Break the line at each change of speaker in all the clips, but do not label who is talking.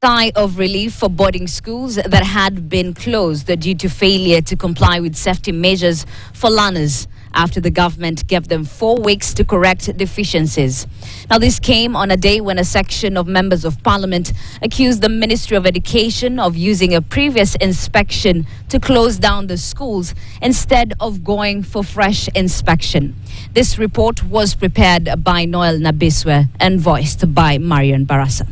Sigh of relief for boarding schools that had been closed due to failure to comply with safety measures for learners after the government gave them 4 weeks to correct deficiencies. Now, this came on a day when a section of members of parliament accused the Ministry of Education of using a previous inspection to close down the schools instead of going for fresh inspection. This report was prepared by Noel Nabiswe and voiced by Marian Barasa.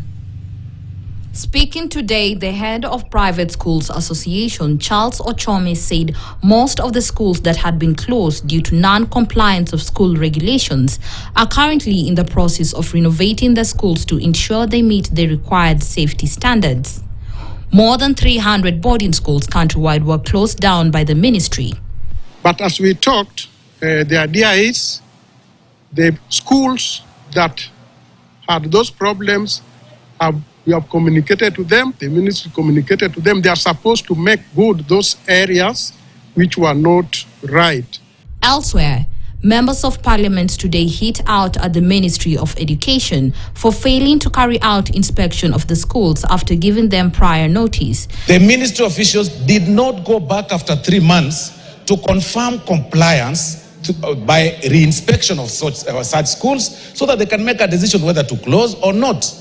Speaking today, the head of Private Schools Association, Charles Ochome, said most of the schools that had been closed due to non-compliance of school regulations are currently in the process of renovating the schools to ensure they meet the required safety standards. More than 300 boarding schools countrywide were closed down by the ministry.
But as we talked, the idea is the schools that had those problems we have communicated to them, the ministry communicated to them. They are supposed to make good those areas which were not right.
Elsewhere, members of parliament today hit out at the Ministry of Education for failing to carry out inspection of the schools after giving them prior notice.
The ministry officials did not go back after 3 months to confirm compliance by reinspection of such schools so that they can make a decision whether to close or not.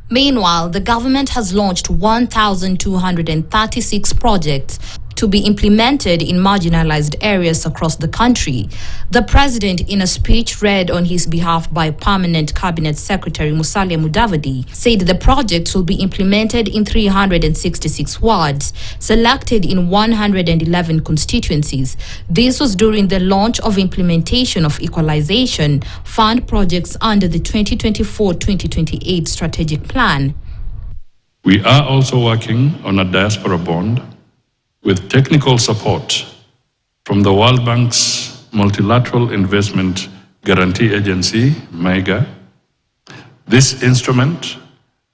Meanwhile, the government has launched 1,236 projects to be implemented in marginalized areas across the country. The president, in a speech read on his behalf by Permanent Cabinet Secretary Musalia Mudavadi, said the projects will be implemented in 366 wards, selected in 111 constituencies. This was during the launch of implementation of equalization fund projects under the 2024-2028 strategic plan.
We are also working on a diaspora bond with technical support from the World Bank's Multilateral Investment Guarantee Agency, MIGA. This instrument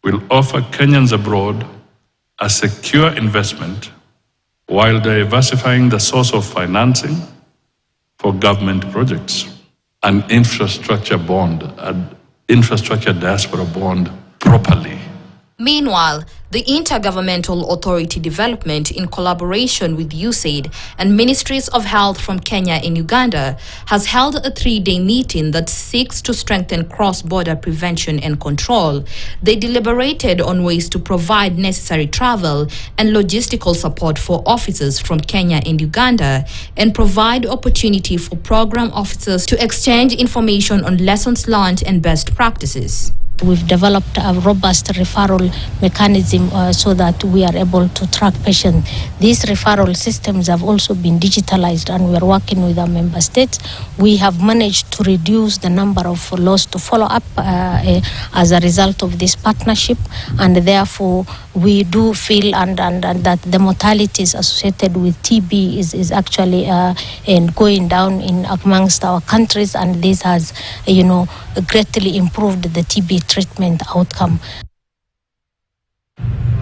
will offer Kenyans abroad a secure investment while diversifying the source of financing for government projects. An infrastructure bond, an infrastructure diaspora bond properly.
Meanwhile, the Intergovernmental Authority Development, in collaboration with USAID and Ministries of Health from Kenya and Uganda, has held a 3-day meeting that seeks to strengthen cross-border prevention and control. They deliberated on ways to provide necessary travel and logistical support for officers from Kenya and Uganda and provide opportunity for program officers to exchange information on lessons learned and best practices.
We've developed a robust referral mechanism so that we are able to track patients. These referral systems have also been digitalized, and we are working with our member states. We have managed to reduce the number of lost to follow up as a result of this partnership, and therefore we do feel and that the mortalities associated with TB is actually going down in amongst our countries, and this has greatly improved the TB treatment outcome.